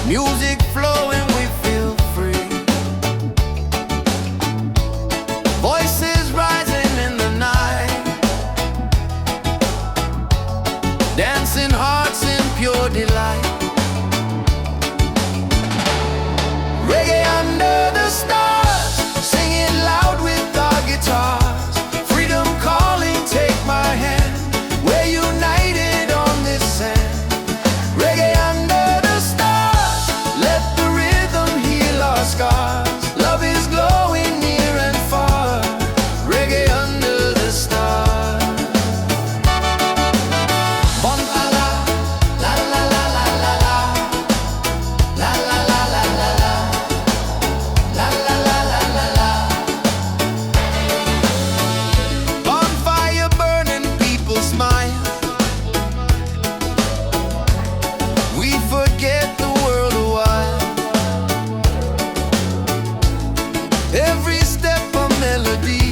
Music flowing, we feel free. Voices rising in the night, dancing hearts in pure delight. Reggae under the stars, singing loud with our guitars. Freedom calling, take my hand. We're united on this sand. Reggae under the stars, let the rhythm heal our scars. Love is glowing near and far. Reggae under the stars. Bon la la, la la la la la la, la la la la la la, la la la la la la. Bonfire burning, people smile. We forget the world a while. Every step a melody.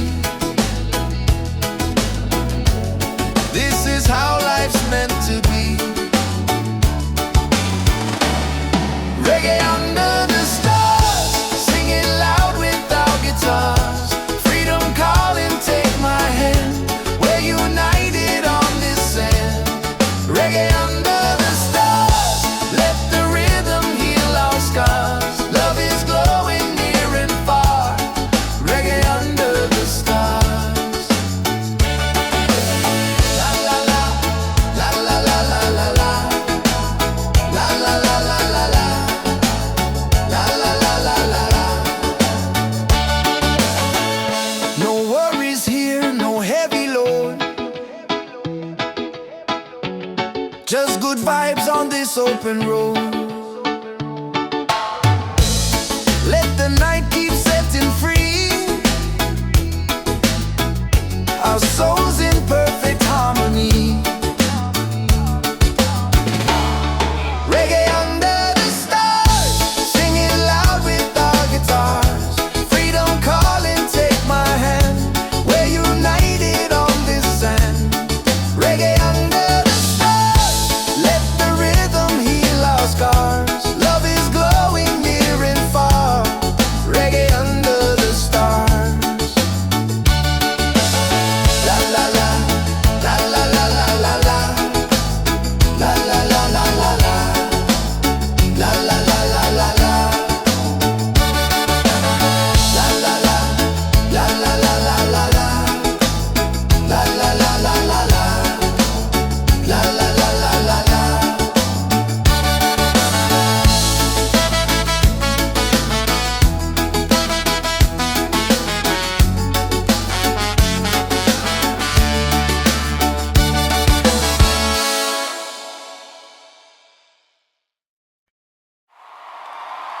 This is how life's meant to be. Reggae under the stars, singing loud with our guitars. Freedom calling, take my hand. We're united on this sand. Reggae under the stars, let the rhythm heal our scars. Love is glowing near and far. Reggae under the stars. La la la, la la la la la la, la la la la la la, la la la la la la. No worries here, no heavy load. Just good vibes on this open road. Let the night keep setting free. Our souls in perfect harmony. Reggae under the stars, singing loud with our guitars. Freedom calling, take my hand. We're united on this sand. Reggae under the stars, let the rhythm heal our scars. Love is glowing near and far. Reggae under the stars. La la la, la la la la la la, la la la la la la, la la la la la la, la la la, la la la la la la, la la la la la la, la la la la la la.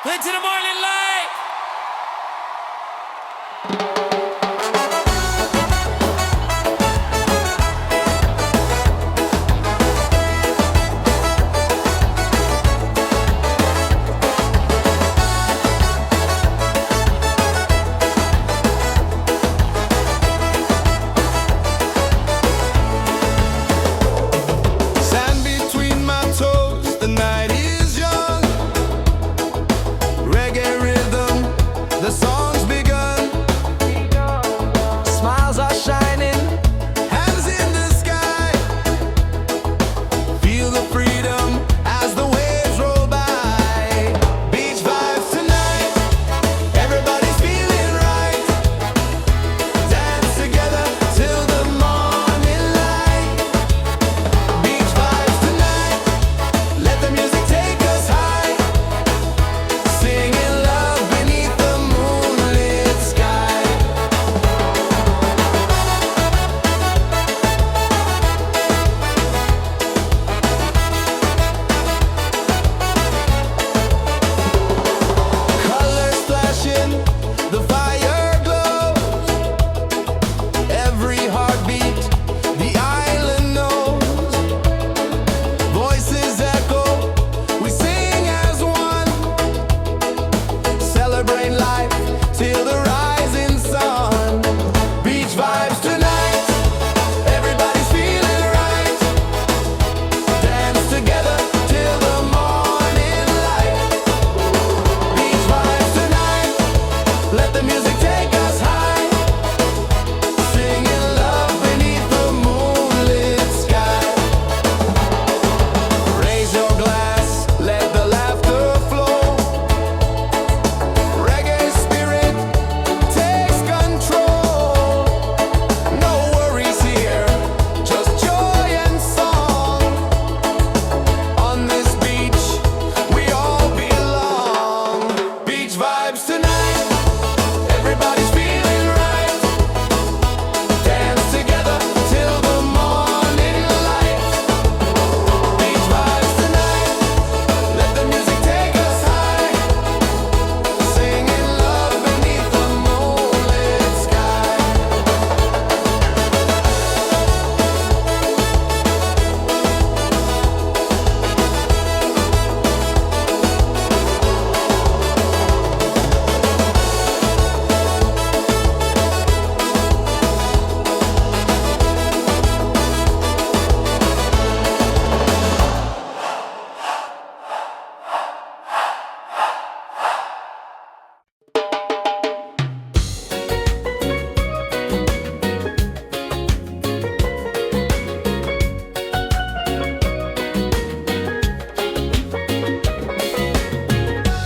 Into the morning light. Sand between my toes, the night is young. Reggae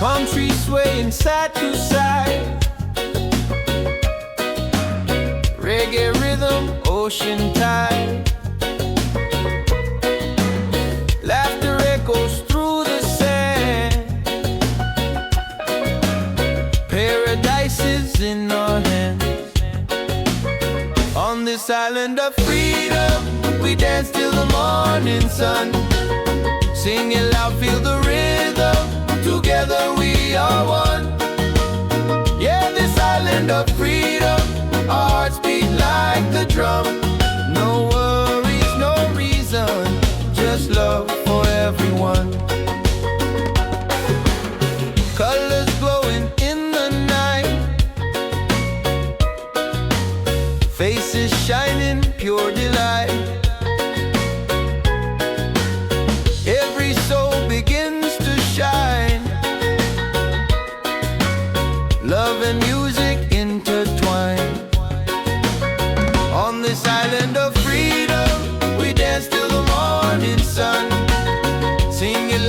palm trees swaying side to side. Reggae rhythm, ocean tide. Laughter echoes through the sand. Paradise is in our hands. On this island of freedom, we dance till the morning sun. Sing it loud, feel the rhythm. Together we are one. Yeah, this island of freedom, our hearts beat like the drum. No worries, no reason, just love for everyone. Colors glowing in the night, faces shining, pure delight. Every soul begins to shine. Love and music intertwine. On this island of freedom, we dance till the morning sun. Sing it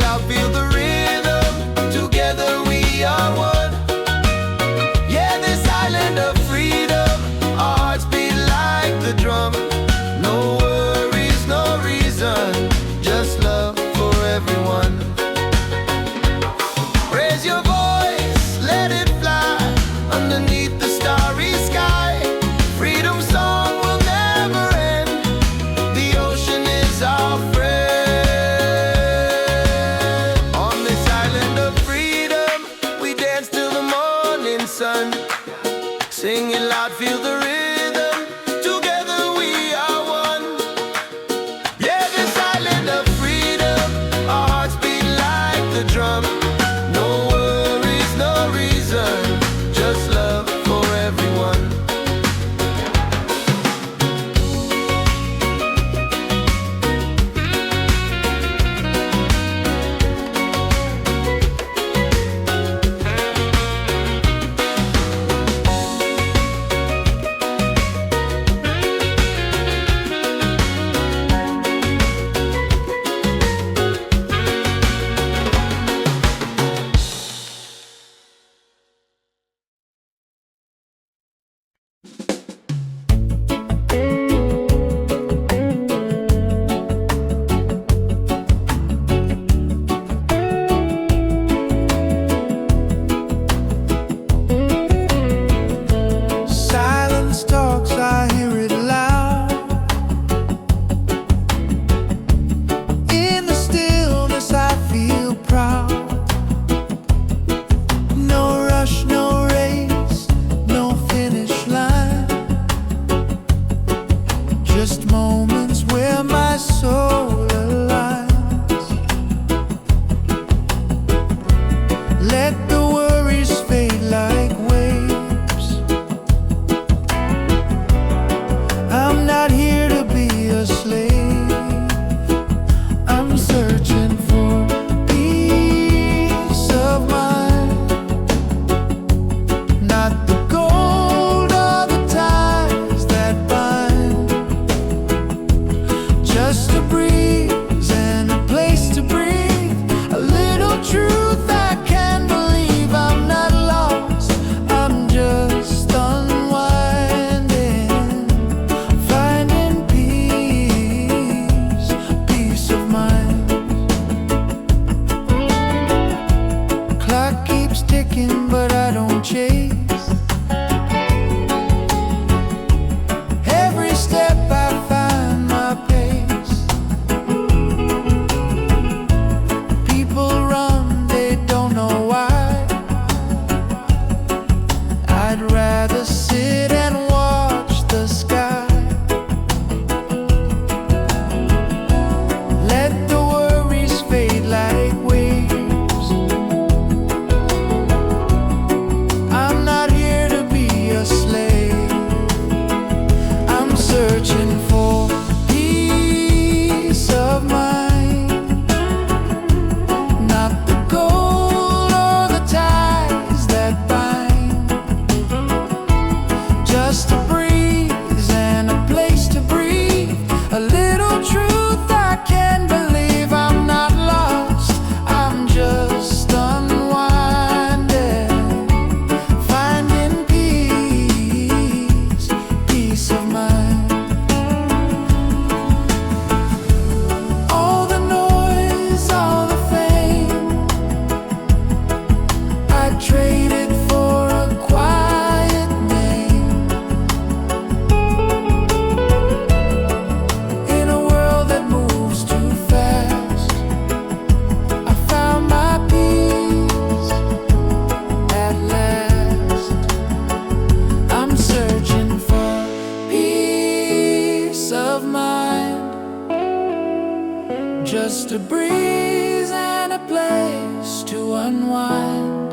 just a breeze and a place to unwind.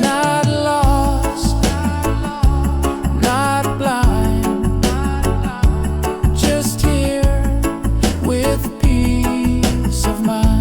Not lost, not blind, just here with peace of mind.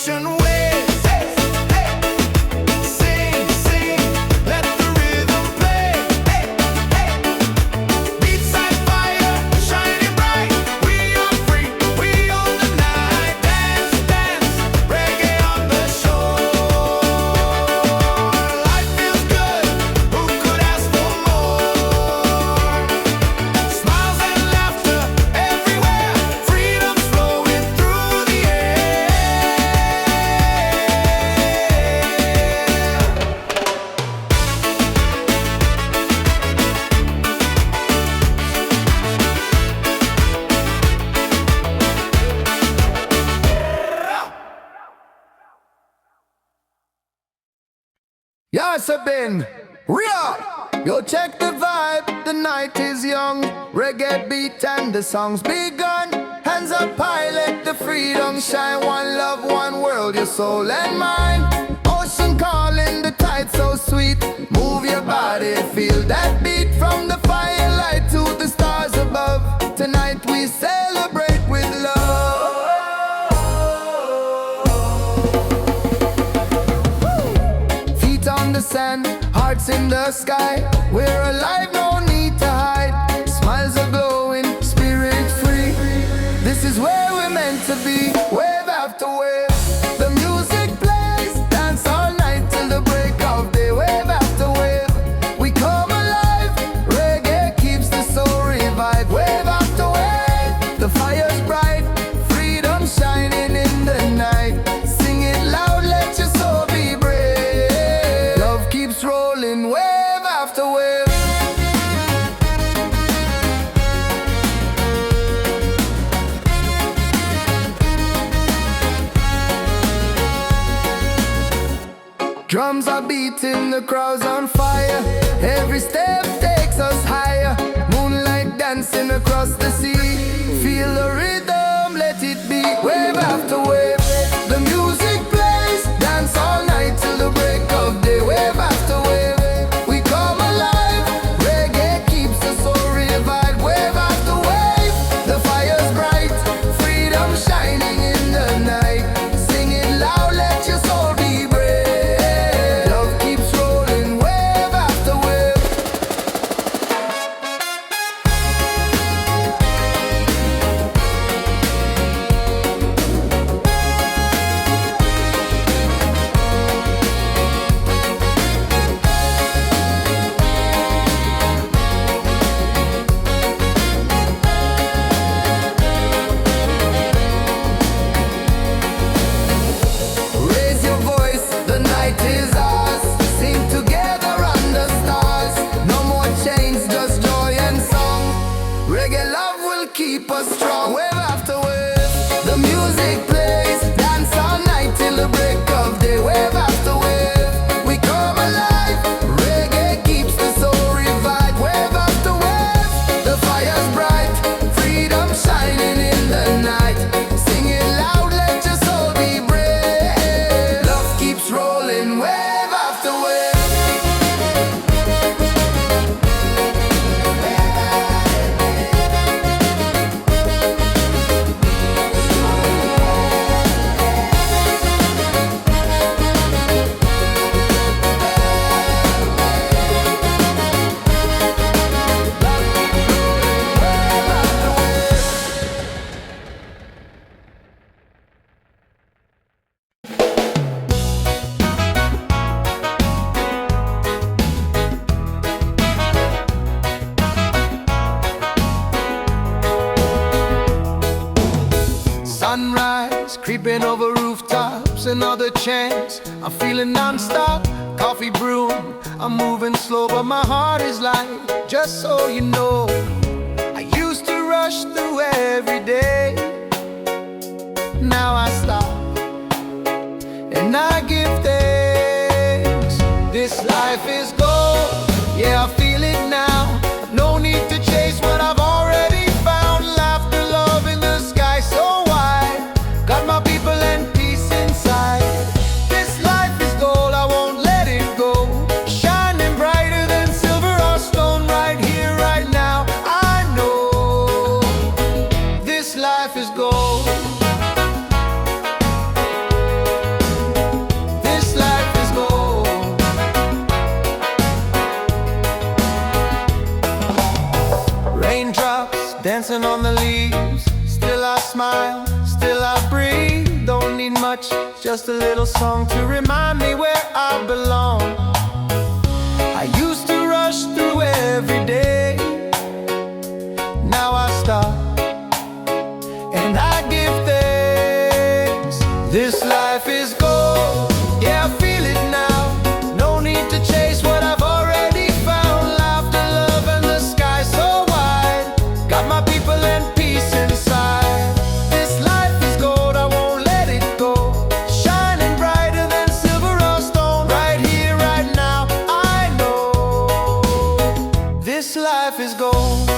ocean waves. Sing, sing, let the rhythm play. Beats like fire, shining bright. We are free, we own the night. Dance, dance, reggae on the shore. Life feels good, who could ask for more? Smiles and laughter everywhere, freedom's flowing through the air. Yes, I've been real. Yo, check the vibe. The night is young. Reggae beat and the song's begun. Hands up high, let the freedom shine. One love, one world, your soul and mine. Ocean calling, the tide so sweet. Move your body, feel that beat. From the firelight to the stars above. Tonight we celebrate with love. Feet on the sand, hearts in the sky. We're alive, no need to hide. Smiles are glowing, spirit free. This is where we're meant to be. Wave after wave, the music plays. Dance all night till the break of day. Wave after wave, we come alive. Reggae keeps the soul revived. Wave after wave, the fire's bright. Freedom shining in the night. Sing it loud, let your soul be brave. Love keeps rolling, wave after wave. Drums are beating, the crowd's on fire. Every step takes us higher. Moonlight dancing across the sea. Feel the rhythm, let it be. Wave after wave, the music plays. Dance all night till the break of day. Wave after wave, we come alive. Reggae keeps the soul revived. Wave after wave, the fire's bright. Freedom shining in the night. Sing it loud, let your soul be brave. Love keeps rolling, wave after wave. Raise your voice, the night is ours. Sing together under stars. No more chains, just joy and song. Reggae love will keep us strong. Wave after wave, the music plays. Dance all night till the break of day. Wave after wave, we come alive. Reggae keeps the soul revived. Wave after wave, the fire's bright. Freedom shining in the night. Sing it loud, let your soul be brave. Love keeps rolling, wave after wave. Sunrise, creeping over rooftops, another chance. I'm feeling non-stop, coffee brewing. I'm moving slow, but my heart is light. Just so you know, I used to rush through every day. Now I stop, and I give thanks. This life is gold, yeah, I feel it now. No need to chase what I've already found. Laughter, love in the sky so wide. Got my people and peace inside. This life is gold, I won't let it go. Shining brighter than silver or stone, right here, right now. I know this life is gold. dancing on the leaves. Still I smile, still I breathe. Don't need much, just a little song to remind me where I belong. I used to rush through every day. Now I stop and I give thanks. This life is gold, yeah, I feel it now. No need to chase what I've already found. Laughter, love, and the sky so wide. Got my people and peace inside. This life is gold, I won't let it go. Shining brighter than silver or stone. Right here, right now, I know this life is gold.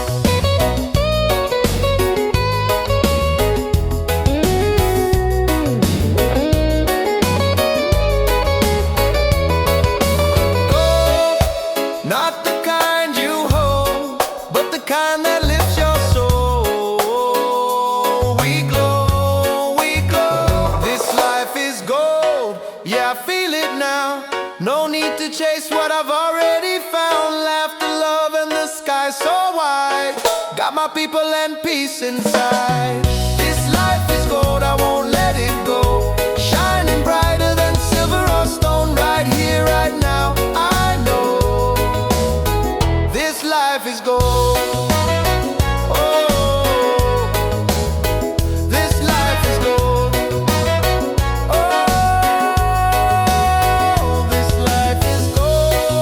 Not the kind you hold, but the kind that lifts your soul. We glow, we glow. This life is gold, yeah, I feel it now. No need to chase what I've already found. Laughter, love, and the sky so wide. Got my people and peace inside. This life is gold, I won't let it go. Shining brighter than silver or stone. Right here, right now, I know this life is gold. Oh, this life is gold. Oh, this life is gold.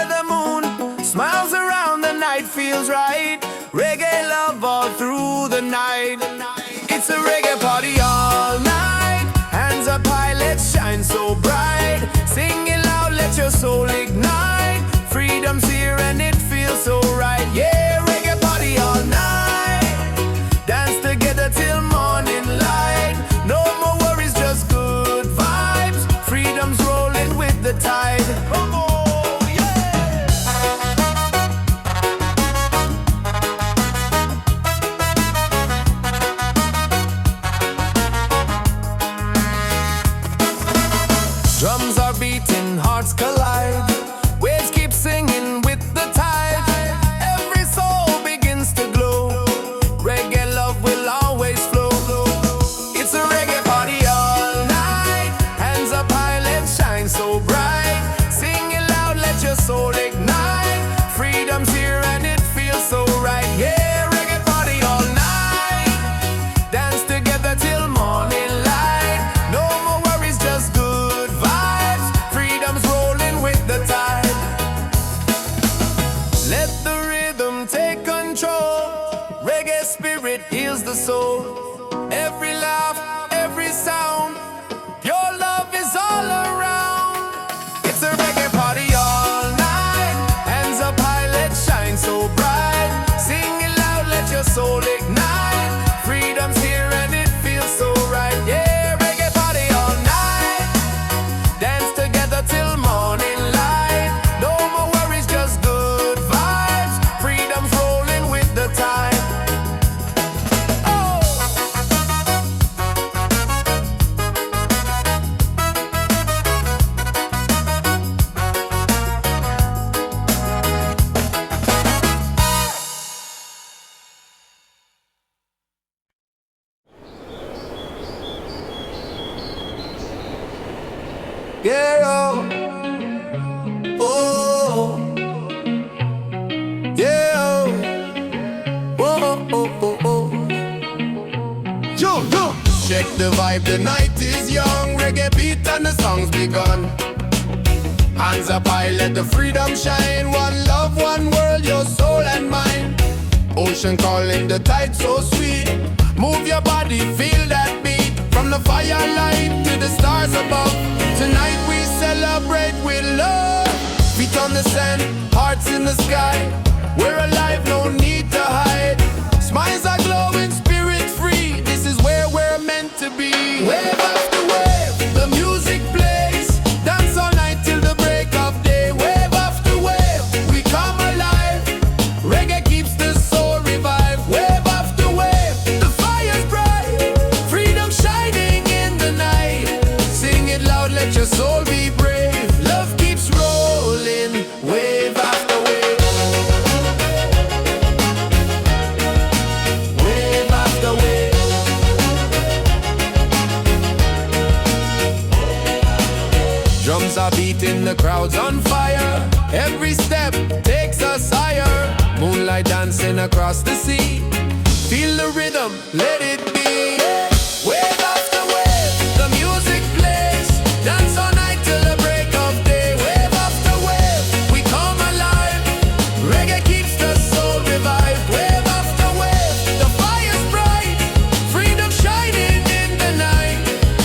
the moon smiles around, the night feels right. Reggae love all through the night. It's a reggae party all night. Hands up high, let's shine so bright. Sing it loud, let your soul ignite. Freedom's here and it feels so right. Yeah, reggae party all night. Dance together till morning light. No more worries, just good vibes. Freedom's rolling with the tide. Drums are beating, hearts collide. Waves keep singing with the tide. Every soul begins to glow. Reggae love will always flow. It's a reggae party all night. Hands up high, let's shine so bright. Sing it loud, let your soul ignite. Freedom's here and it feels so right. Yeah, reggae party all night. Dance together till morning light. No more worries, just good vibes. Freedom's rolling with the tide. Let the rhythm take control. Reggae spirit heals the soul. Every laugh, every sound, your love is all around. It's a reggae party all night. Hands up high, let's shine so bright. Sing it loud, let your soul ignite. Freedom's here and it feels so right. Yeah, reggae party all night. Dance together till morning light. No more worries, just good vibes. Freedom's rolling with the tide. Yeah, oh, oh, yeah, oh, oh, oh, oh, oh. Yo, yo. Check the vibe, the night is young. Reggae beat and the song's begun. Hands up high, let the freedom shine. One love, one world, your soul and mine. Ocean calling, the tide so sweet. Move your body, feel that beat. From the firelight to the stars above. Tonight we celebrate with love. Feet on the sand, hearts in the sky. We're alive, no need to hide. Smiles are glowing, spirit free. This is where we're meant to be. Wave after wave, the music plays. Dance all night till the break of day. Wave after wave, we come alive. Reggae keeps the soul revived. Wave after wave, the fire's bright. Freedom shining in the night. Sing it loud, let your soul be brave. Love keeps rolling, wave after wave. Wave after wave. Drums are beating, the crowd's on fire. Every step takes us higher. Moonlight dancing across the sea. Feel the rhythm, let it be. Wave after wave, the music plays. Dance all night till the break of day. Wave after wave, we come alive. Reggae keeps the soul revived. Wave after wave, the fire's bright. Freedom shining in the night.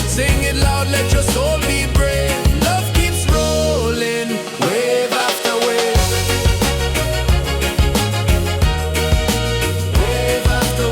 Sing it loud, let your soul be brave. Love keeps rolling, wave after wave. Wave after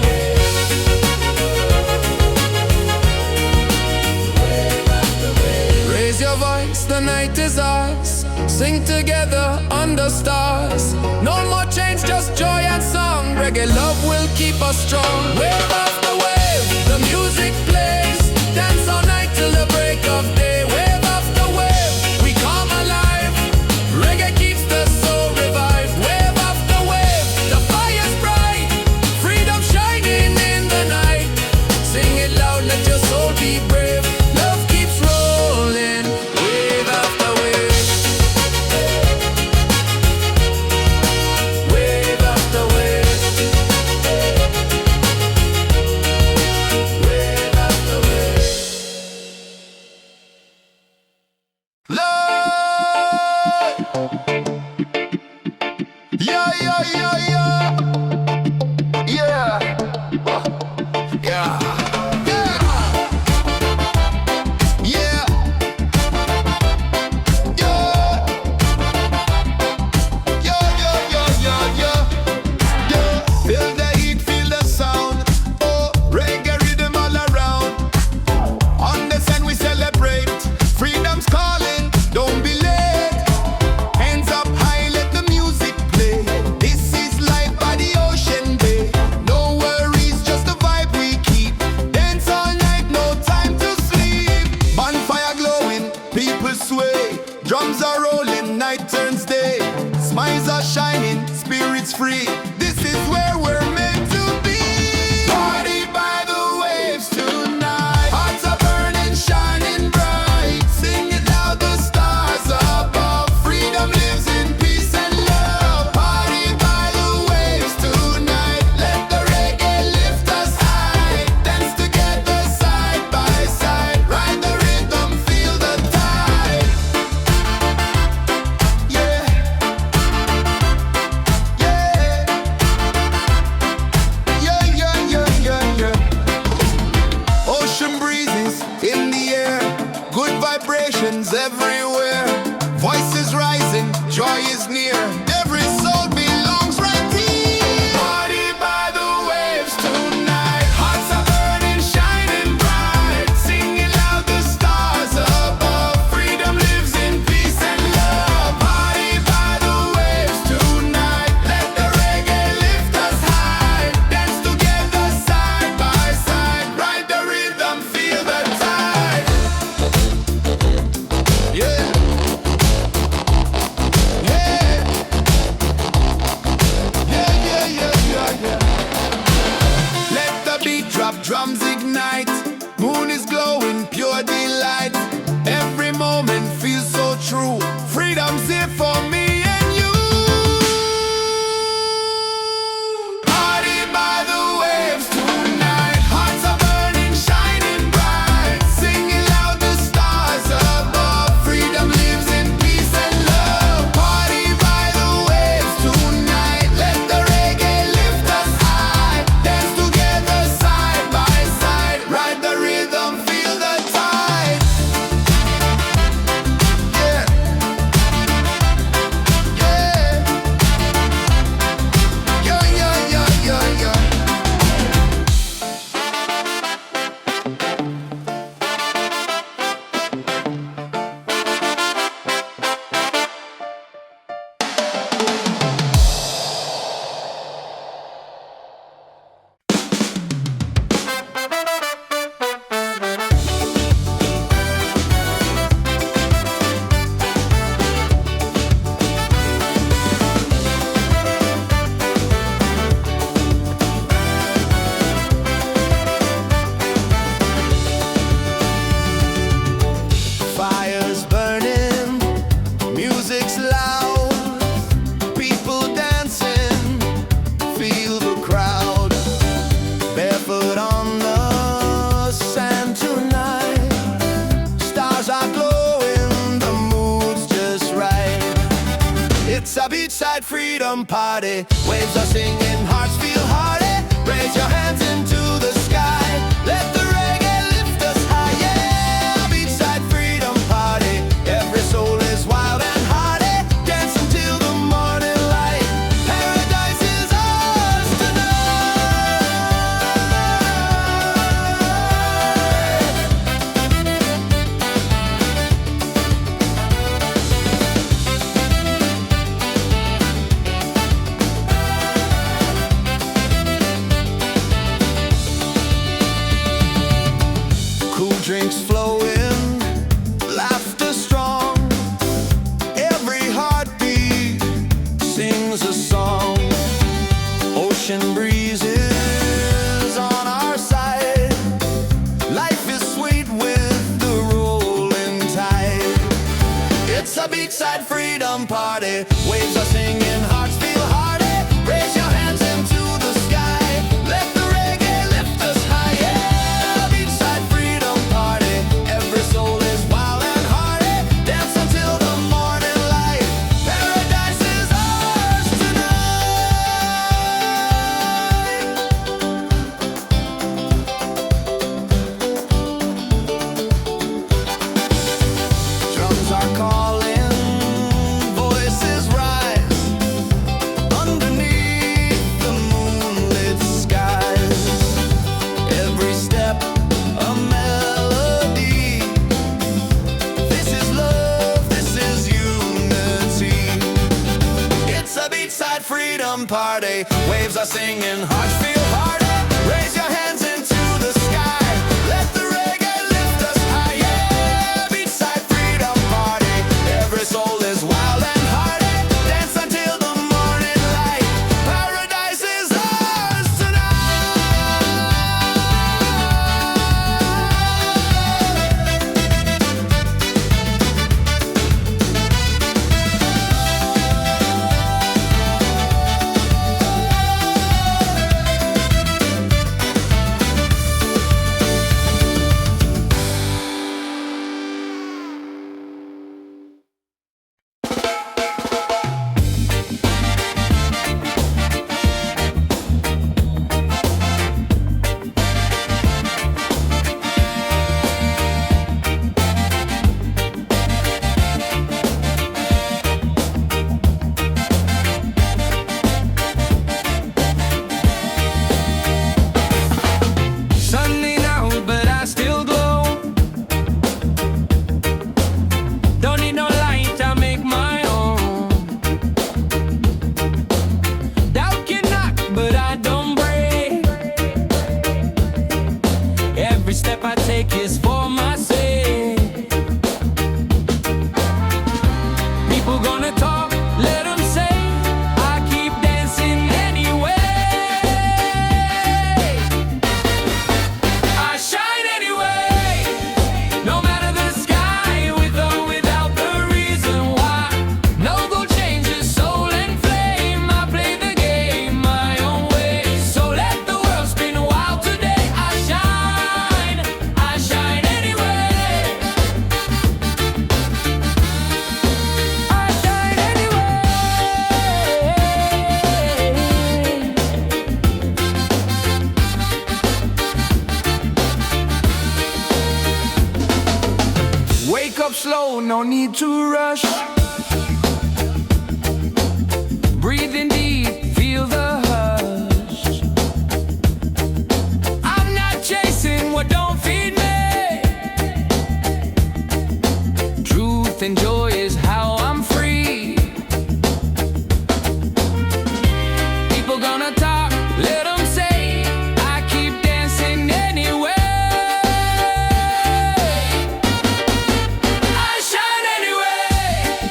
wave. Raise your voice, the night is ours. Sing together under stars. No more change, just joy and song. Reggae love will keep us strong. Wave after wave, the music plays. Dance all night till the break of day. Wave after wave, we come alive. Reggae keeps the soul revived. Wave after wave, the fire's bright. Freedom shining in the night. Sing it loud, let your soul be brave. Love keeps rolling, wave after wave. Wave after wave. Yeah, yeah, yeah, yeah. Yeah. Yeah. Yeah. Yeah. Yeah. Yeah, yeah, yeah, yeah, yeah. Yeah. Feel the heat, feel the sound. Oh, reggae rhythm all around. On the sun we celebrate. Freedom's calling, don't be late. Hands up high, let the music play. This is life by the ocean bay. No worries, just the vibe we keep. Dance all night, no time to sleep. Bonfire glowing, people sway. Drums are rolling, night turns day. Smiles are shining, spirits free. This is where we're meant to be. Party by the waves tonight. Hearts are burning, shining bright. Sing it loud, the stars above. Freedom lives in peace and love. Party by the waves tonight. Let the reggae lift us high. Dance together side by side. Ride the rhythm, feel the tide. Yeah. Yeah. Yeah, yeah, yeah, yeah, yeah. Ocean breezes in the air, good vibrations everywhere. Voices rising, joy is near. Every soul belongs right here. Party by the waves tonight. Hearts are burning, shining bright. Singing loud, the stars above. Freedom lives in peace and love. Party by the waves tonight. Let the reggae lift us high. Dance together side by side. Ride the rhythm, feel the tide. Yeah. Yeah. Yeah, yeah, yeah, yeah, yeah. Let the beat drop, drums ignite. Moon is glowing, pure delight. Every moment feels so true. Freedom's here for me and you. Party by the waves tonight. Hearts are burning, shining bright. Singing loud, the stars above. Freedom lives in peace and love. Party by the waves tonight. Let the reggae lift us high. Dance together side by side. Ride the rhythm, feel the tide. Yeah. Yeah. Yeah, yeah, yeah, yeah, yeah. Fire's burning, music's loud, people dancing, feel the crowd. Barefoot on the sand tonight, stars are glowing, the mood's just right. It's a beachside freedom party, waves are singing, hearts feel hearty. Raise your hands into the sky, let the reggae lift us high. Yeah, beachside freedom party, every soul is wild and hearty. Dance until the morning light, paradise is ours tonight. Cool drinks flowing, laughter strong. Every heartbeat sings a song. Ocean breezes on our side. Life is sweet with the rolling tide. It's a beachside freedom party. Waves are singing, hearts feel hearty. Raise your hands into the sky. Let the reggae lift us high. Yeah, beachside freedom party. Every soul is wild and hearty. Dance until the morning light. Paradise is ours tonight. Beachside freedom party. Waves are singing, hearts feel party. Raise your hands into the sky. Let the reggae lift us high. Yeah, beachside freedom party. Every soul is wild and hearty. Dance until the morning light. Paradise is ours tonight. Sunday now, but I still glow. Don't need no light, I make my own. Doubt can knock, but I don't break. Every step I take is for my sake. People gonna talk, let them say. I keep dancing anyway. I shine anyway, no matter the sky, with or without the reason why. No gold changes soul and flame. I play the game my own way. So let the world spin wild today. I shine anyway. I shine anyway. Wake up slow, no need to rush. Breathe in deep, feel the hush. I'm not chasing what don't feed me. Truth and joy is how I'm free. People gonna talk, let them say. I keep dancing anyway. I shine anyway.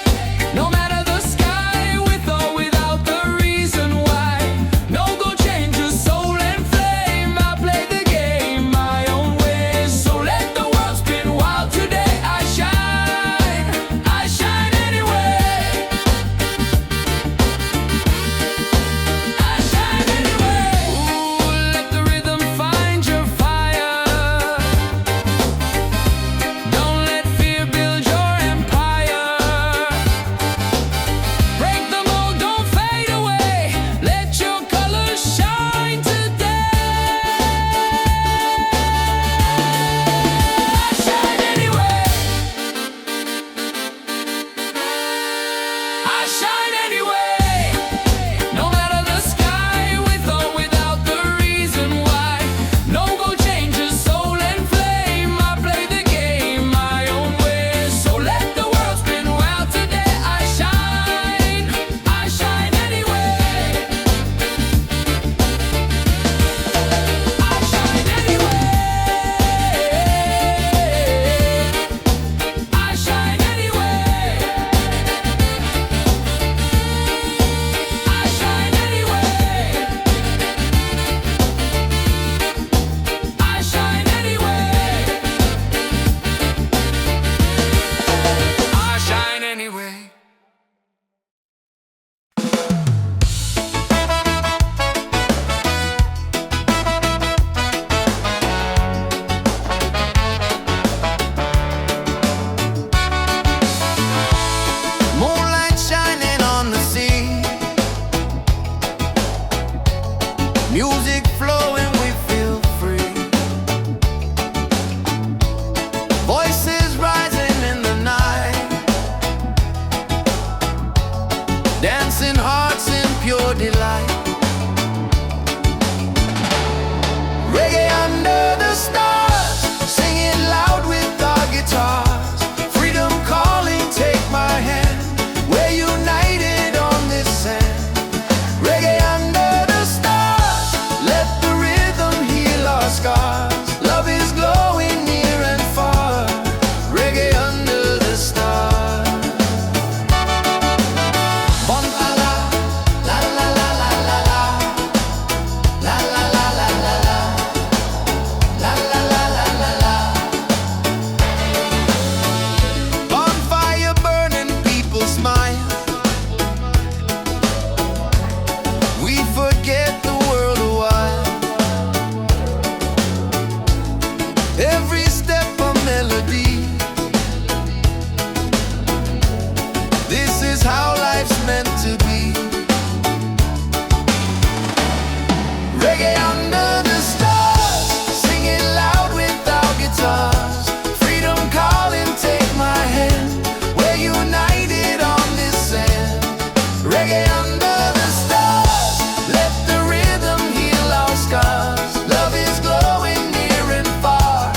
Reggae under the stars. Let the rhythm heal our scars. Love is glowing near and far.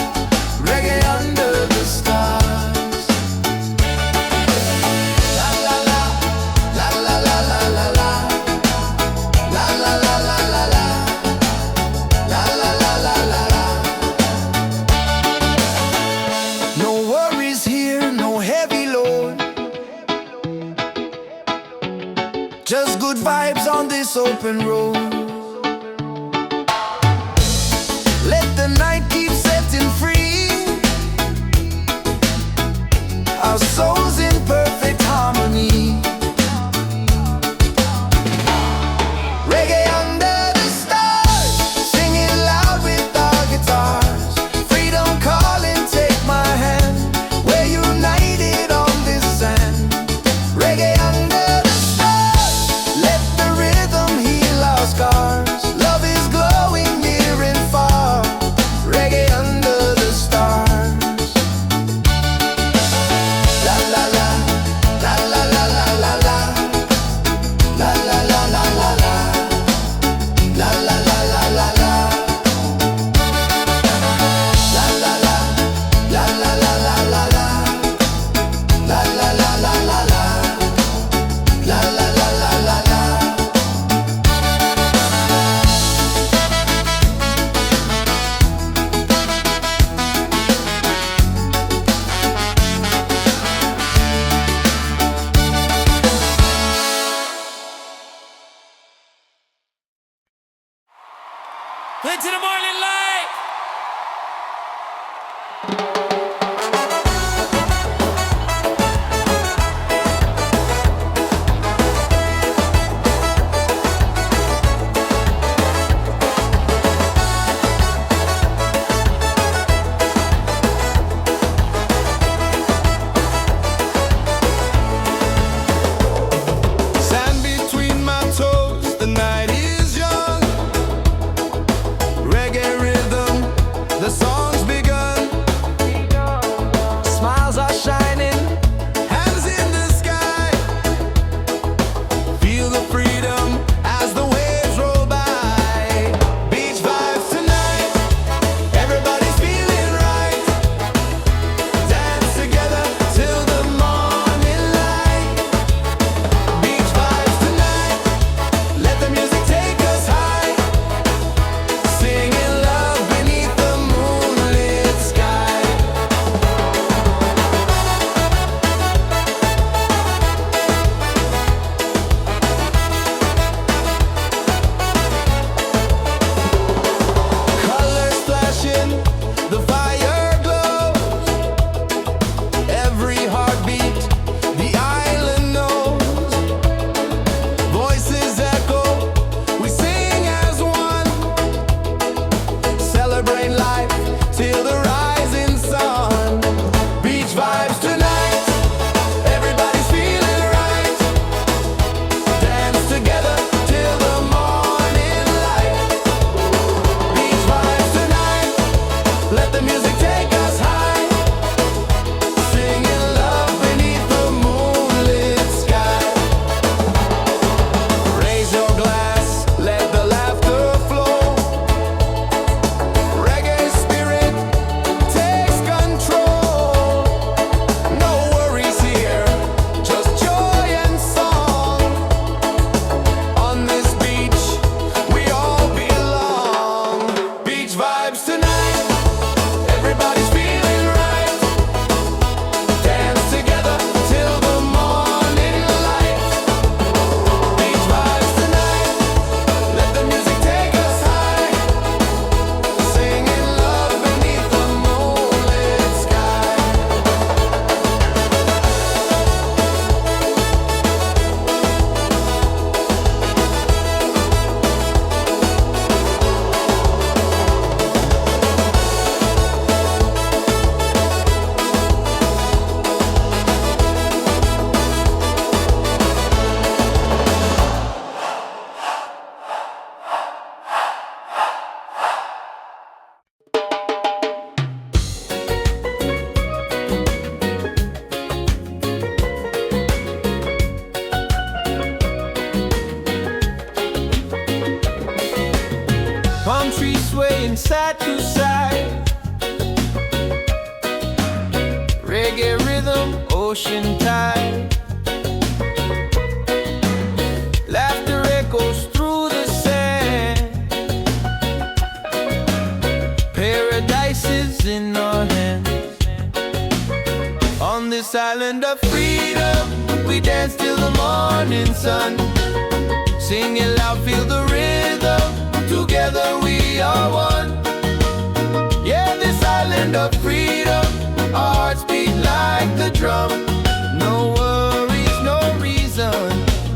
Reggae under the stars. La la la, la la la la la la. La la la la la la. La la la la la la. No worries here, no heavy load. Just good vibes on this open road. Let the night keep setting free. Our souls in perfect harmony. Reggae under the stars, singing loud with our guitars. Freedom calling, take my hand. We're united on this sand. Reggae under the stars, let the rhythm heal our scars. Love is glowing near and far. Reggae under the stars. La la la, la la la la la la. La la la la la la. La la la la la la. La la la, la la la la la la. La la la la la la. La la la la la la. Into the morning light. Sand between my toes, the night is young. Reggae rhythm, the song's begun. swaying side to side. Reggae rhythm, ocean tide. Laughter echoes through the sand. Paradise is in our hands. On this island of freedom, we dance till the morning sun. Sing it loud, feel the rhythm. Together we are one. Yeah, this island of freedom, our hearts beat like the drum. No worries, no reason,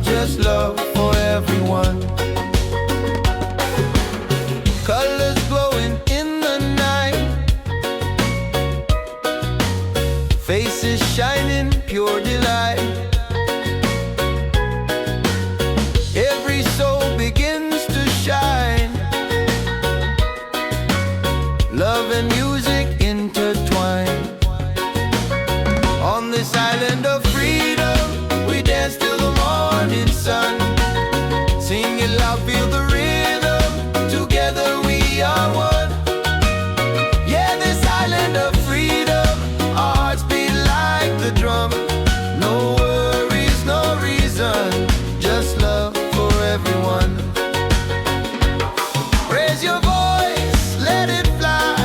just love for everyone. Colors glowing in the night, faces shining, pure delight. Every soul begins to shine. Love and music intertwine. On this island of freedom, we dance till the morning sun. Sing it loud, feel the rhythm. Together we are one. Yeah, this island of freedom, our hearts beat like the drum. No worries, no reason, just love for everyone. Raise your voice, let it fly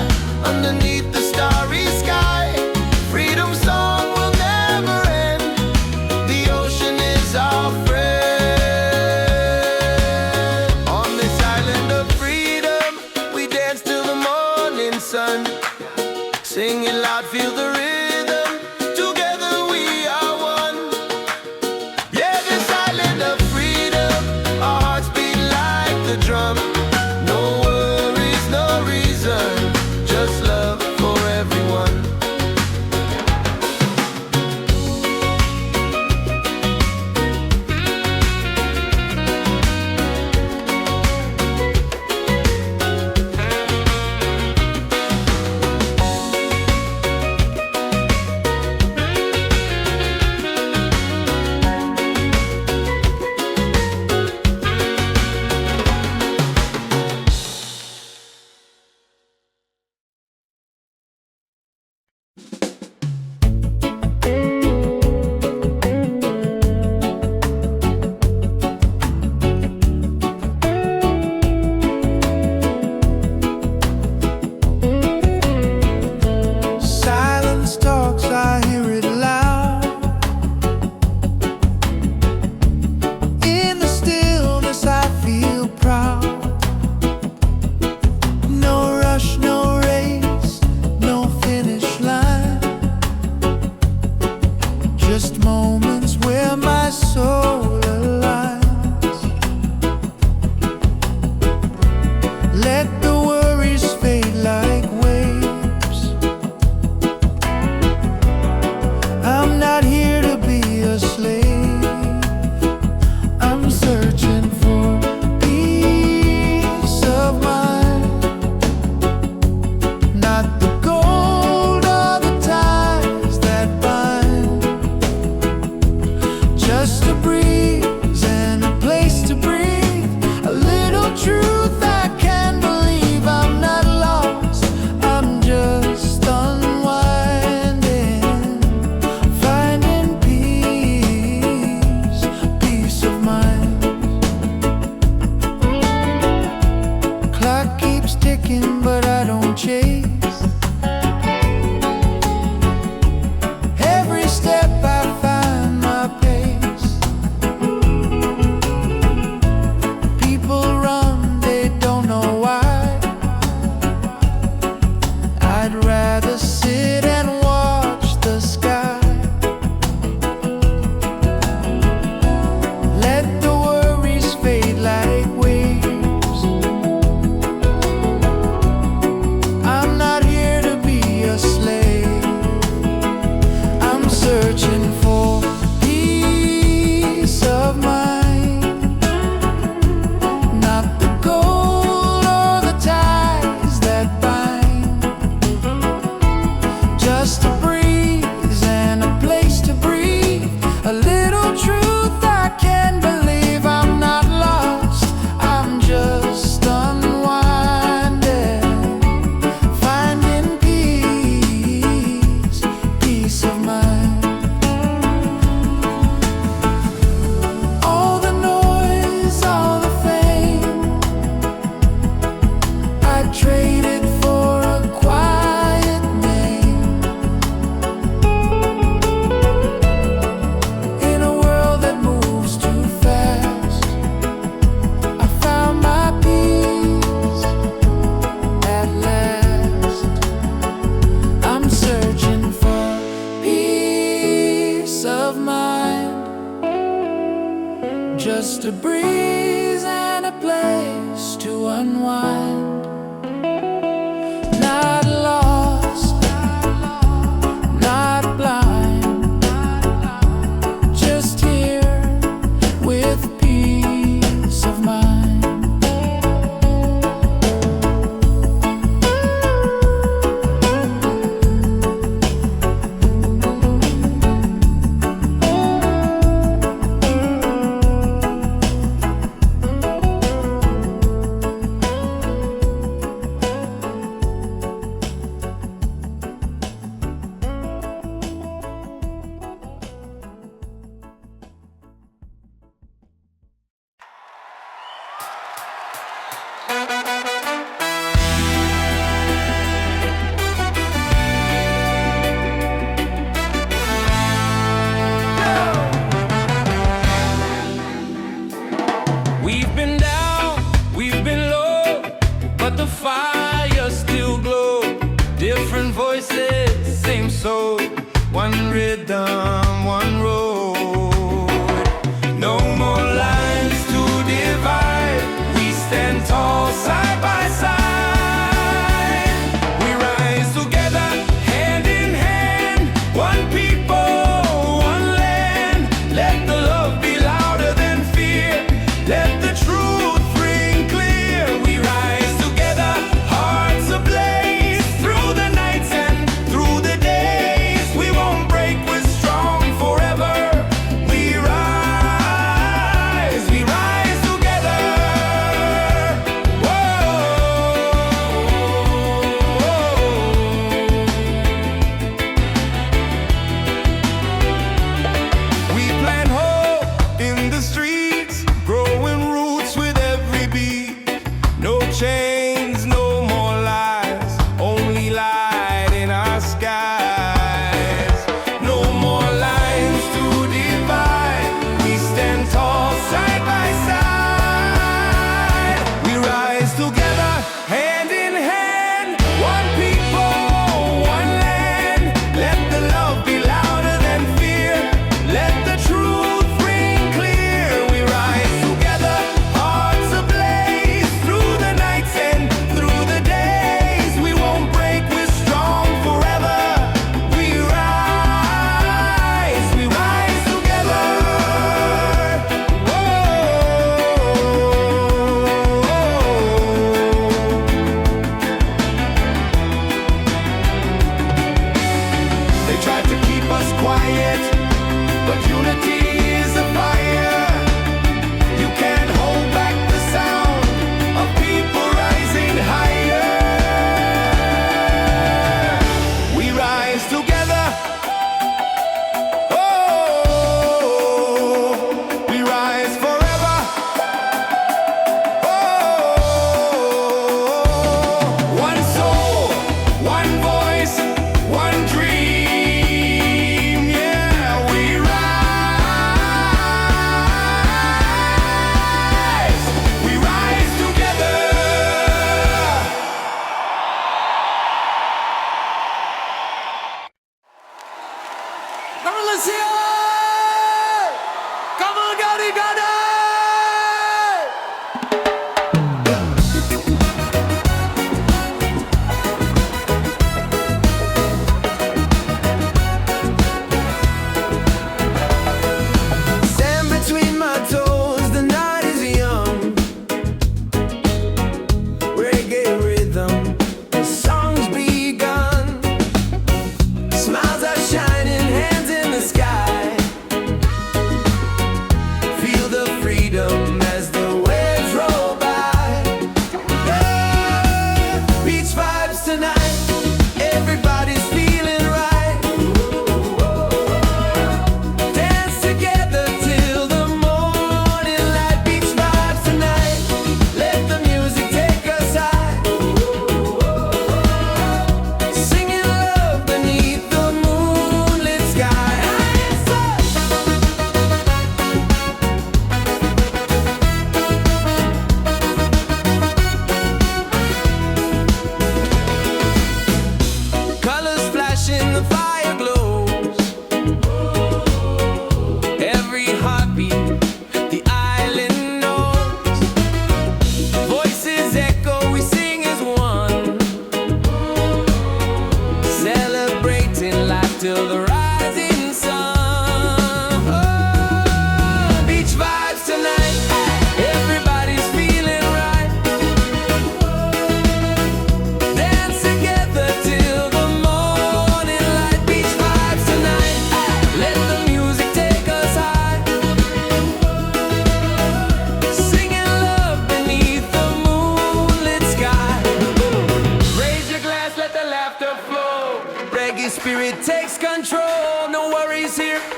underneath the starry sky. Freedom song will never end. The ocean is our friend. On this island of freedom, we dance till the morning sun. Sing it loud, feel the rhythm. Together we are one. Yeah, this island of freedom, our hearts beat like the drum. No worries, no reason, just love for everyone. unwind. Not lost, not blind, just here with peace of mind. We've been down, we've been low, but the fire still glows. Different voices, same soul, one rhythm, one road. No more lines to divide, we stand tall side by side. We rise together, hand in hand, one people, one land. Let the love be louder than fear, let the truth ring clear. We rise together, hearts ablaze, through the nights and through the days. We won't break, we're strong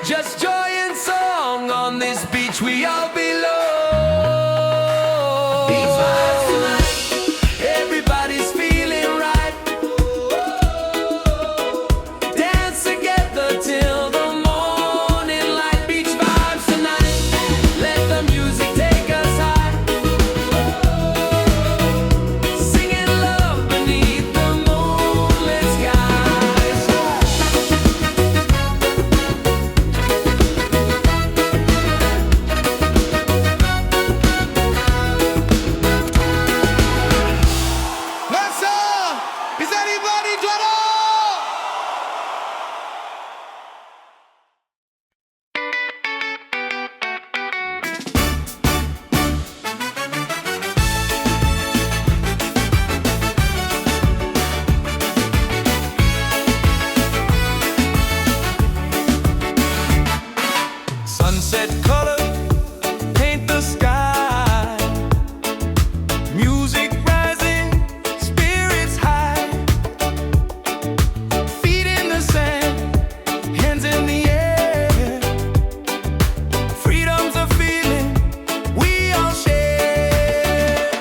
Just joy and song on this beach we all belong. Beach vibes tonight, everybody's feeling right. Dance together till the morning light. Beach vibes tonight, let the music take us high. Singing love beneath the moonlit skies. Is anybody Jordan? Sunset color paint the sky. Music rising, spirits high. Feet in the sand, hands in the air. Freedom's a feeling we all share.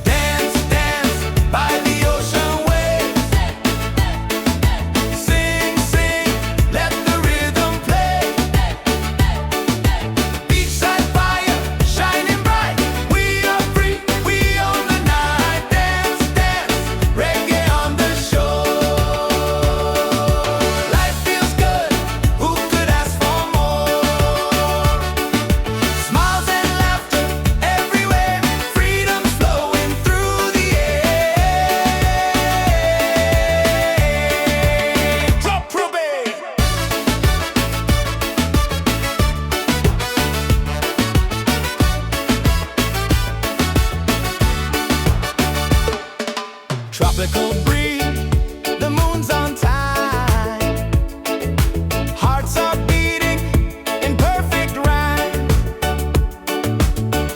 Dance, dance by the ocean waves. Sing, sing, let the rhythm play. Beachside fire, shining bright. We are free, we own the night. Dance, dance, reggae on the shore. Life feels good, who could ask for more? Smiles and laughter everywhere. Freedom's flowing through the air. Drop Ruby. Tropical breeze, the moon's on time. Hearts are beating in perfect rhyme.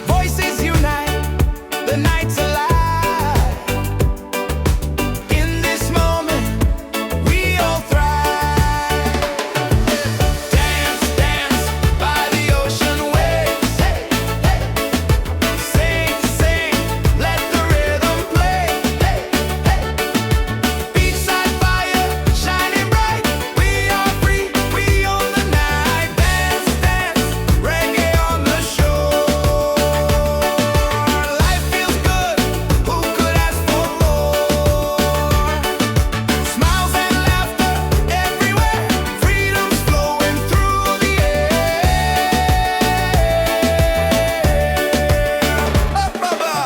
Voices unite, the night's alive. In this moment, we all thrive. Dance, dance by the ocean waves. Hey, hey. Sing, sing, let the rhythm play. Hey, hey. Beachside fire, shining bright. We are free, we own the night. Dance, dance, reggae on the shore. Life feels good, who could ask for more? Smiles and laughter everywhere. Freedom's flowing through the air. Up, brother.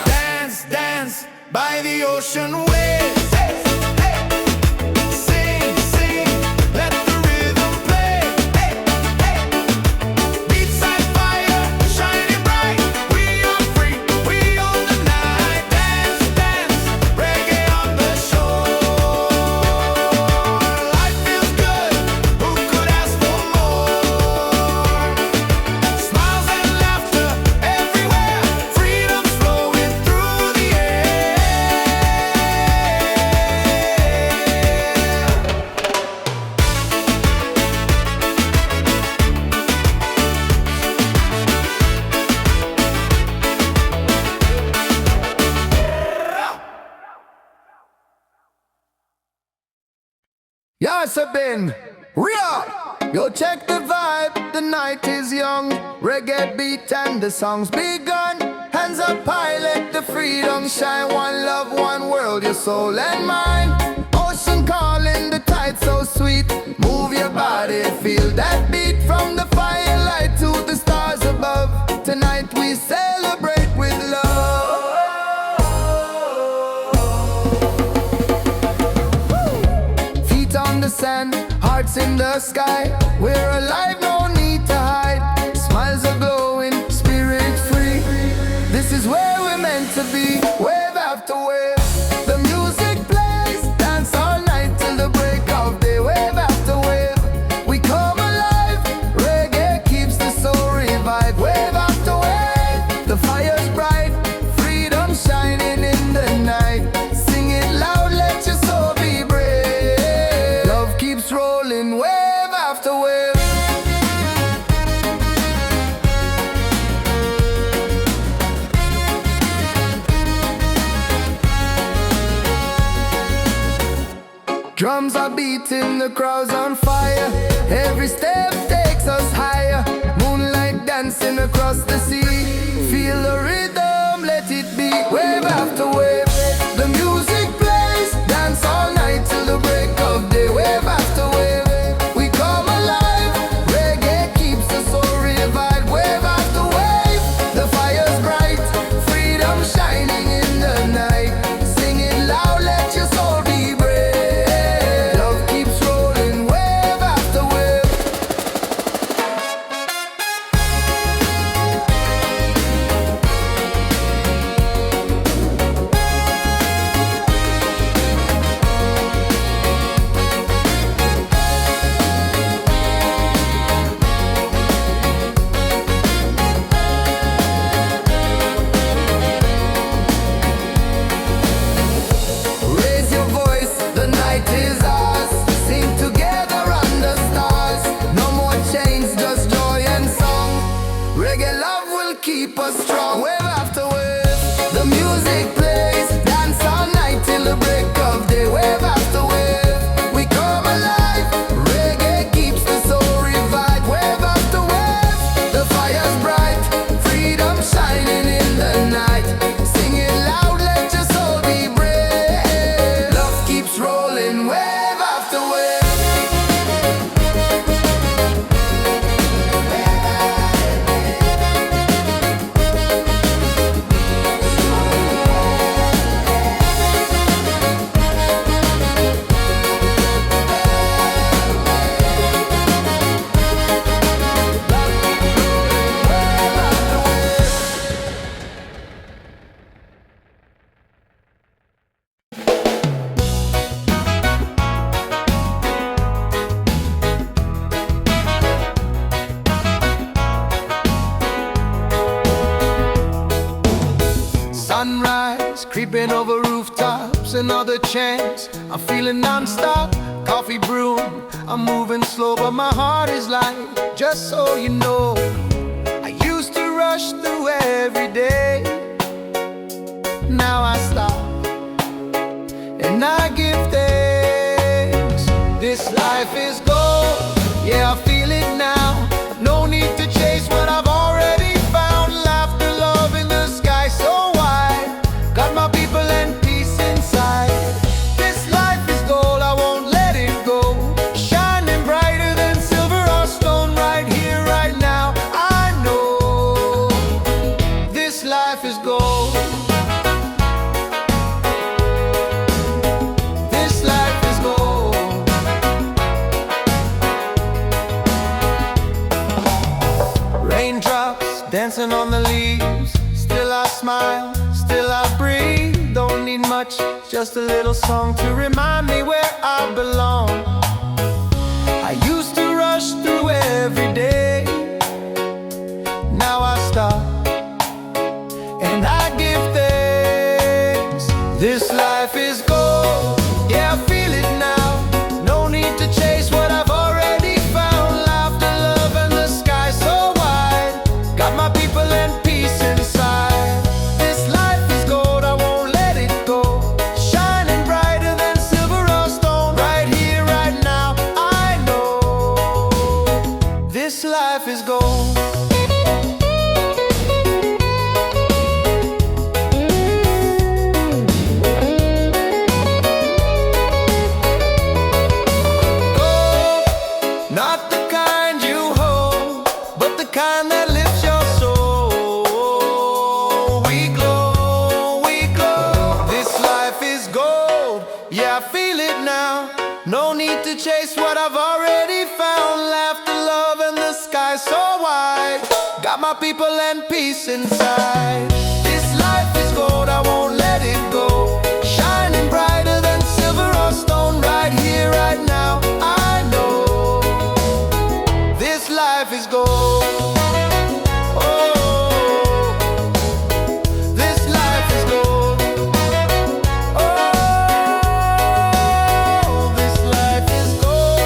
Dance, dance by the ocean waves. Hey, hey. Sing, sing, let the rhythm play. Hey, hey. Beachside fire, shining bright. We are free, we own the night. Dance, dance, reggae on the shore. Life feels good, who could ask for more? Smiles and laughter everywhere. Freedom's flowing through the air. Yes, I've been real. Yo, check the vibe. The night is young. Reggae beat and the song's begun. Hands up high, let the freedom shine. One love, one world, your soul and mind. Ocean calling, the tide so sweet. Move your body, feel that beat. From the firelight to the stars above. Tonight we celebrate with love. Feet on the sand, hearts in the sky. We're alive, no need to hide. Smiles are glowing, spirit free. This is where we're meant to be. Wave after wave, the music plays. Dance all night till the break of day. Wave after wave, we come alive. Reggae keeps the soul revived. Wave after wave, the Drums are beating, the crowd's on fire. Every step takes us higher. Moonlight dancing across the sea. Feel the rhythm, let it be. Wave after wave, the music plays. Dance all night till the break of day. Wave after wave, we come alive. Reggae keeps us so revived. Wave after wave, the fire's bright. Freedom shining in the night. Sing it loud, let your soul be brave. Love keeps rolling, wave after wave. Raise your voice, the night is ours. Sing together under stars. No more chains, just joy and song. Reggae love will keep us strong. Wave after wave, the music plays. Dance all night till the break of day. Wave after wave, we come alive. Reggae keeps the soul revived. Wave after wave, the fire's bright. Freedom shining in the night. Sing it loud, let your soul be brave. Love keeps rolling, wave after wave. Sunrise, creeping over rooftops, another chance. I'm feeling non-stop, coffee brewing. I'm moving slow, but my heart is light. Just so you know, I used to rush through every day. Now I stop, and I give thanks. This life is gold, yeah, I feel it now. No need to chase what I've already found. Laughter, love in the sky so wide. Got my people and peace inside. This life is gold, I won't let it go. Shining brighter than silver or stone. Right here, right now, I know this life is gold. This life is gold. Raindrops dancing on the leaves. Still I smile, still I breathe. Don't need much, just a little song to remind me where I belong. I used to rush through every day. Now I stop, and I give thanks. This life is gold, yeah, I feel it now. No need to chase what I've already found. Laughter, love, and the sky so wide. Got my people and peace inside. This life is gold, I won't let it go. Shining brighter than silver or stone. Right here, right now, I know this life is gold. Not the kind you hold, but the kind that lifts your soul. We glow, we glow. This life is gold, yeah, I feel it now. No need to chase what I've already found. Laughter, love, and the sky so wide. Got my people and peace inside. This life is gold, I won't let it go. Shining brighter than silver or stone. Right here, right now, I know this life is gold. Oh, this life is gold. Oh, this life is gold.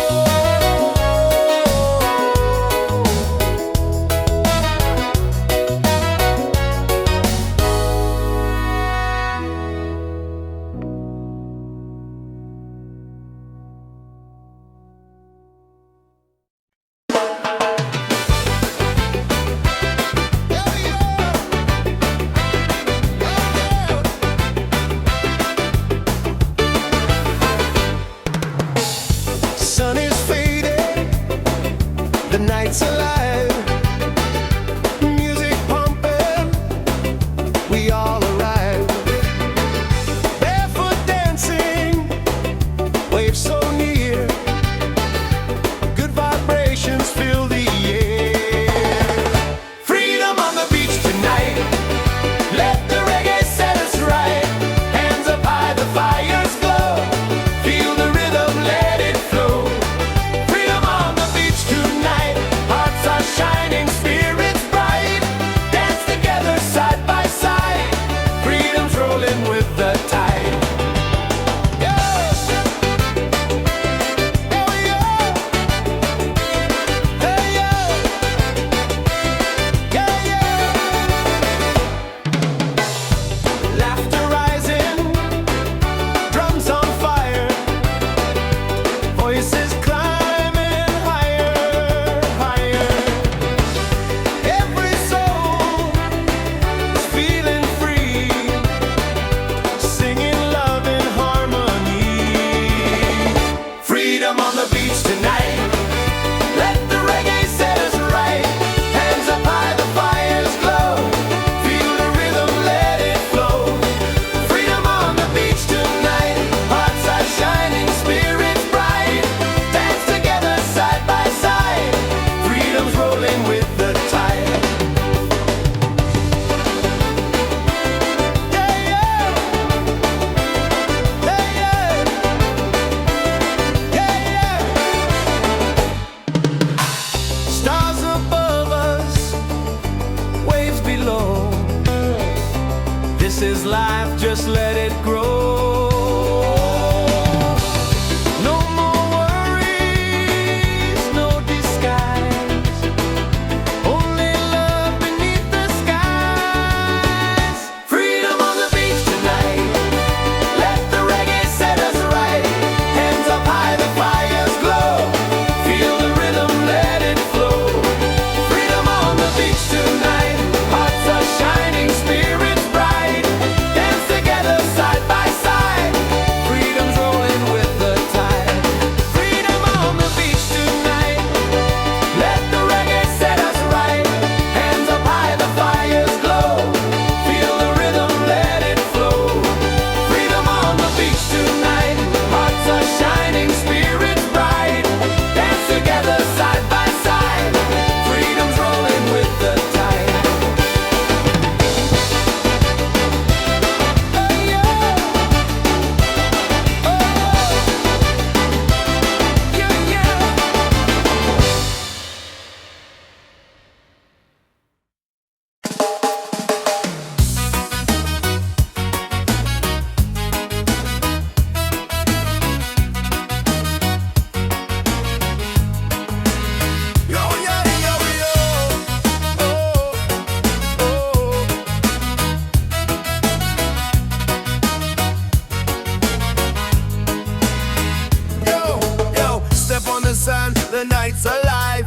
sun, the night's alive.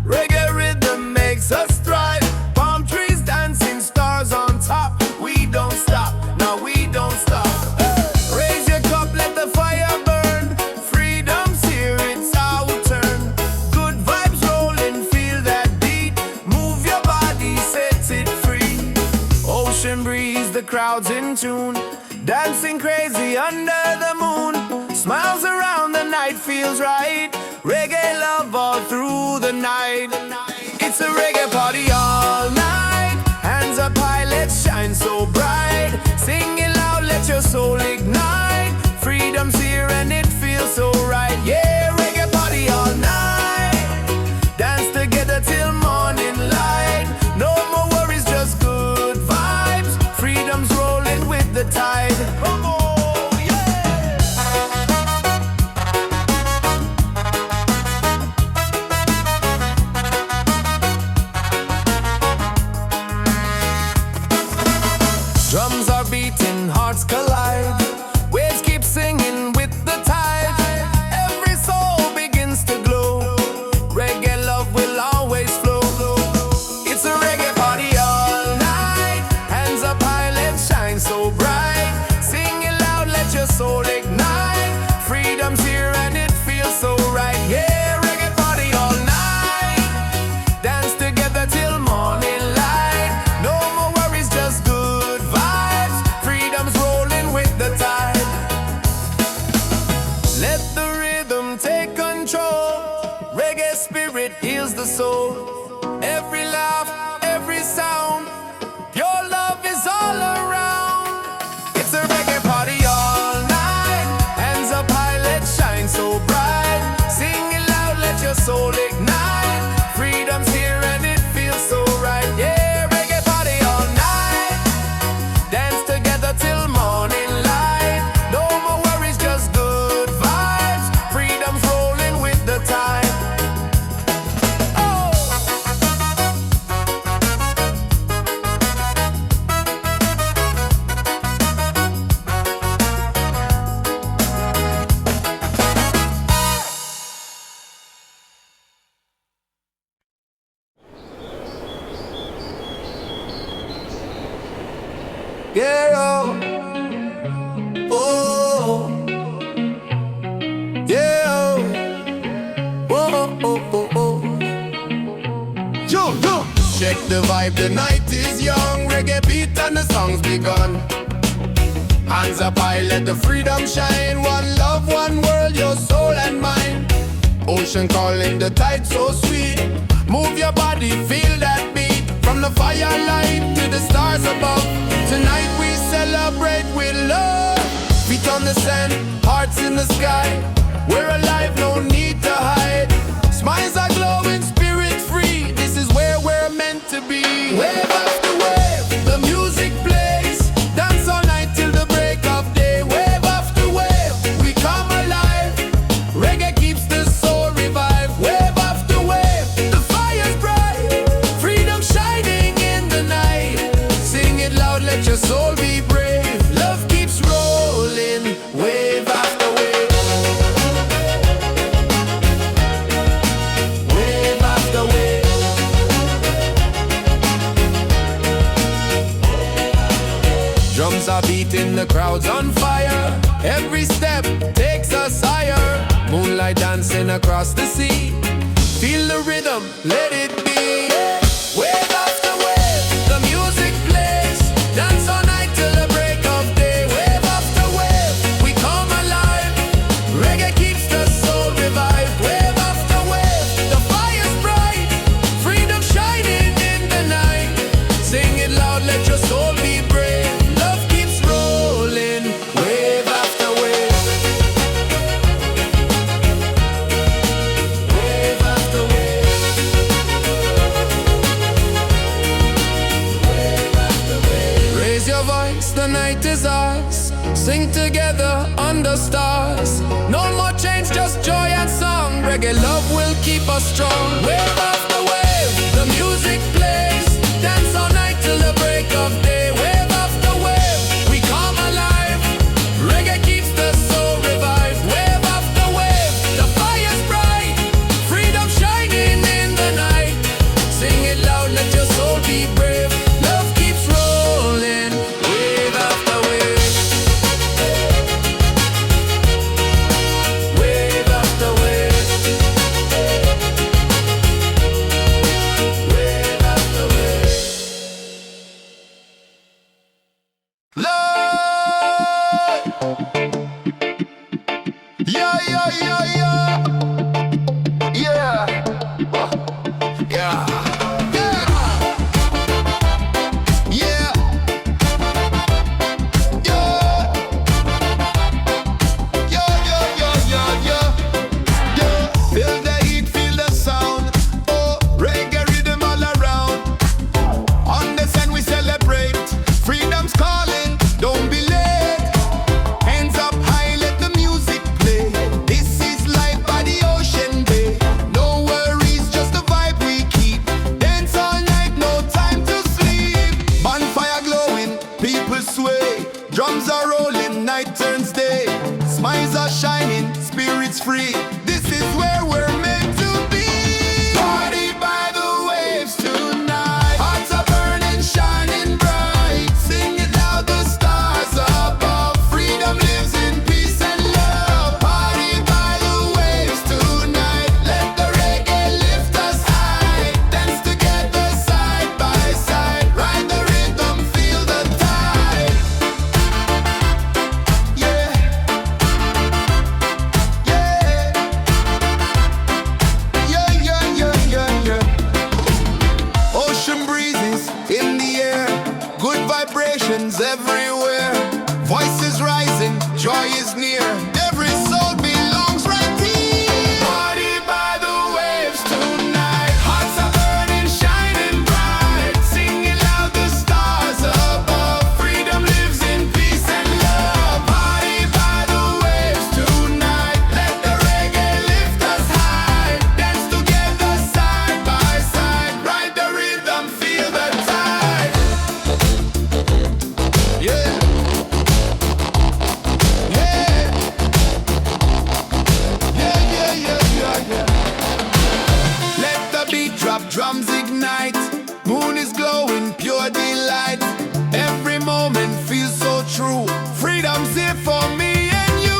Reggae rhythm makes us thrive. Palm trees dancing, stars on top. We don't stop, no we don't stop. Raise your cup, let the fire burn. Freedom's here, it's our turn. Good vibes rolling, feel that beat. Move your body, set it free. Ocean breeze, the crowd's in tune. Dancing crazy under the moon. Smiles around, the night feels right. Reggae love all through the night. It's a reggae party all night. Hands up high, let's shine so bright. Sing it loud, let your soul ignite. Freedom's here and it feels so right. Yeah, reggae party all night. Dance together till morning light. No more worries, just good vibes. Freedom's rolling with the tide. Come on. Drums are beating, hearts collide. Waves keep singing with the tide. Every soul begins to glow. Reggae love will always flow. It's a reggae party all night. Hands up high, let's shine so bright. Sing it loud, let your soul ignite. Freedom's here and it feels so right. Yeah, reggae party all night. Dance together till morning light. No more worries, just good vibes. Freedom's rolling with the tide. Let the rhythm take control. Reggae spirit heals the soul. Every laugh, every sound, your love is all around. It's a reggae party all night. Hands up high, let's shine so bright. Sing it loud, let your soul ignite. Freedom's here and it feels so right. Yeah, reggae party all night. Dance together till morning light. No more worries, just good vibes. Freedom's rolling with the tide. Oh! Yeah, oh, oh, yeah, oh, oh, oh, oh, oh. Yo. Check the vibe, the night is young. Reggae beat and the song's begun. Hands up high, let the freedom shine. One love, one world, your soul and mine. Ocean calling, the tide so sweet. Move your body, feel that beat. From the firelight to the stars above. Tonight we celebrate with love. Feet on the sand, hearts in the sky. We're alive, no need to hide. Smiles are glowing, spirit free. This is where we're meant to be. Wave after wave, the music plays. Dance all night till the break of day. Wave after wave, we come alive. Reggae keeps the soul revived. Wave after wave, the fire's bright. Freedom shining in the night. Sing it loud, let your soul be brave. Love keeps rolling, wave after wave. Wave after wave. Drums are beating, the crowd's on fire. Every step takes us higher. Moonlight dancing across the sea. Feel the rhythm, let it be. Wave after wave, the music plays. Dance all night till the break of day. Wave after wave, we come alive. Reggae keeps the soul revived. Wave after wave, the fire's bright. Freedom shining in the night. Sing it loud, let your soul be brave. Love keeps rolling, wave after wave. Wave after wave. Raise your voice, the night is ours. Sing together under stars. No more change, just joy and song. Reggae love will keep us strong. Wave after wave, the music plays. Dance all night till the break of day. Wave after wave, we come alive. Reggae keeps the soul revived. Wave after wave, the fire's bright. Yeah, yeah, yeah, yeah. Yeah. Yeah. Yeah. Yeah. Yeah. Yeah, yeah, yeah, yeah, yeah. Yeah. Feel the heat, feel the sound. Oh, reggae rhythm all around. On the sun we celebrate. Freedom's calling, don't be late. Hands up high, let the music play. This is life by the ocean bay. No worries, just the vibe we keep. Dance all night, no time to sleep. Bonfire glowing, people sway. Drums are rolling, night turns day. Smiles are shining, spirits free. This is where we're meant to be. Party by the waves tonight. Hearts are burning, shining bright. Sing it loud, the stars above. Freedom lives in peace and love. Party by the waves tonight. Let the reggae lift us high. Dance together side by side. Ride the rhythm, feel the tide. Yeah. Yeah. Yeah, yeah, yeah, yeah, yeah. Ocean breezes in the air, good vibrations everywhere. Voices rising, joy is near. Every soul belongs right here. Party by the waves tonight. Hearts are burning, shining bright. Singing loud, the stars above. Freedom lives in peace and love. Party by the waves tonight. Let the reggae lift us high. Dance together side by side. Ride the rhythm, feel the tide. Yeah. Yeah. Yeah, yeah, yeah, yeah, yeah. Let the beat drop, drums ignite. Moon is glowing, pure delight. Every moment feels so true. Freedom's here for me and you.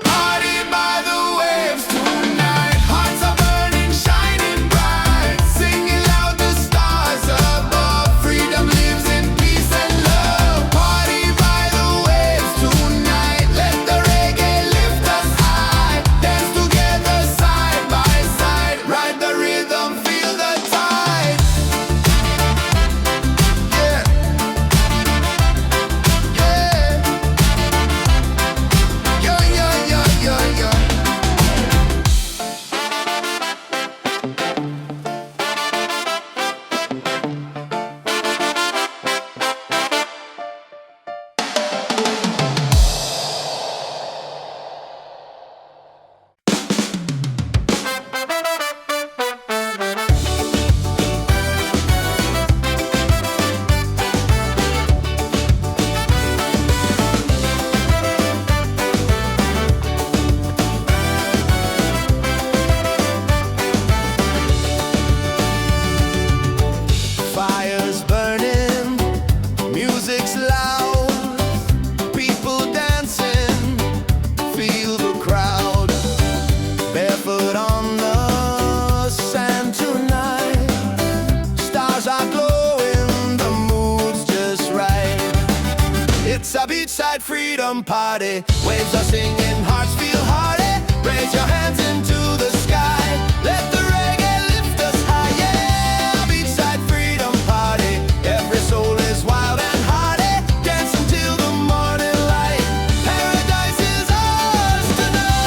Party by the waves tonight. Hearts are burning, shining bright. Singing loud, the stars above. Freedom lives in peace and love. Party by the waves tonight. Let the reggae lift us high. Dance together side by side. Ride the rhythm, feel the tide. Yeah. Yeah. Yeah, yeah, yeah, yeah, yeah. Fire's burning, music's loud, people dancing, feel the crowd. Barefoot on the sand tonight, stars are glowing, the mood's just right. It's a beachside freedom party, waves are singing, hearts feel hearty. Raise your hands into the sky, let the reggae lift us high. Yeah, beachside freedom party, every soul is wild and hearty. Dance until the morning light, paradise is ours tonight.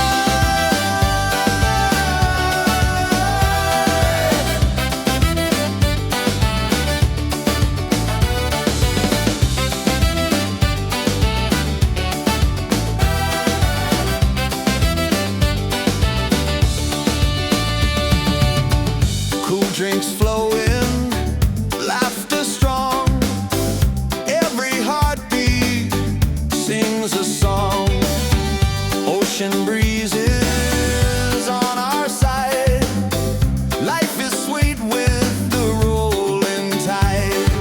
Cool drinks flowing, laughter strong. Every heartbeat sings a song. Ocean breezes on our side. Life is sweet with the rolling tide.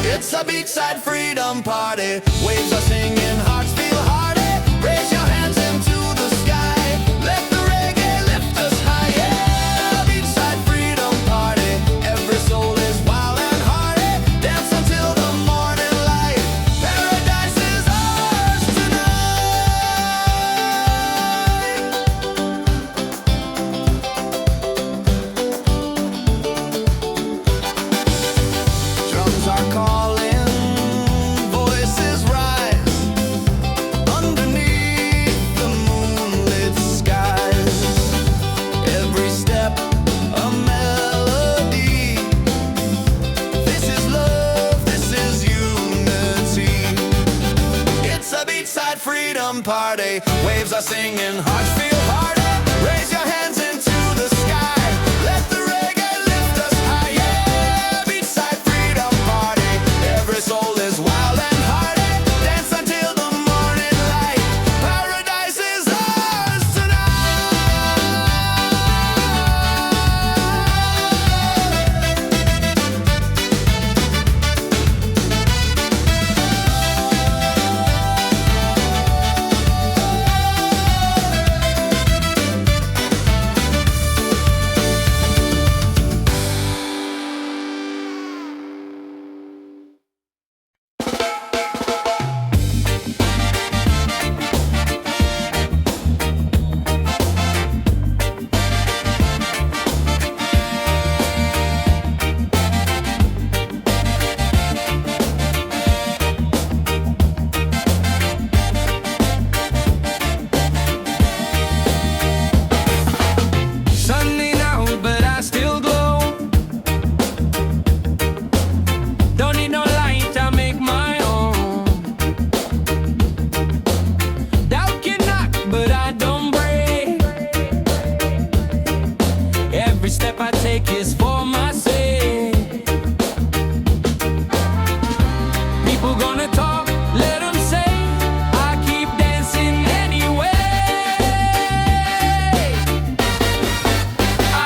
It's a beachside freedom party. Waves are singing, hearts feel hearty. Raise your hands into the sky. Let the reggae lift us high. Yeah, beachside freedom party. Every soul is wild and hearty. Dance until the morning light. Paradise is ours tonight. beachside freedom party. Waves are singing, hearts feel harder. Raise your hands into the sky. Let the reggae lift us high. Yeah, beachside freedom party. Every soul is wild and hearty. Dance until the morning light. Paradise is ours is for my sake. People gonna talk, let them say. I keep dancing anyway.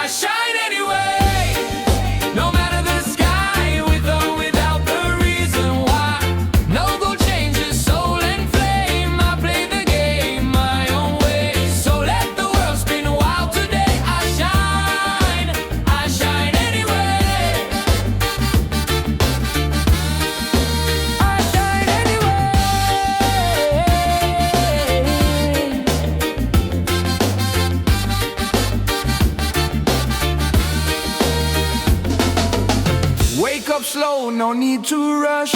I shine anyway. No matter the sky, with or without the reason why. No gold changes soul and flame. I play the game my own way. So let the world spin wild today. I shine anyway. I shine anyway. Wake up slow, no need to rush.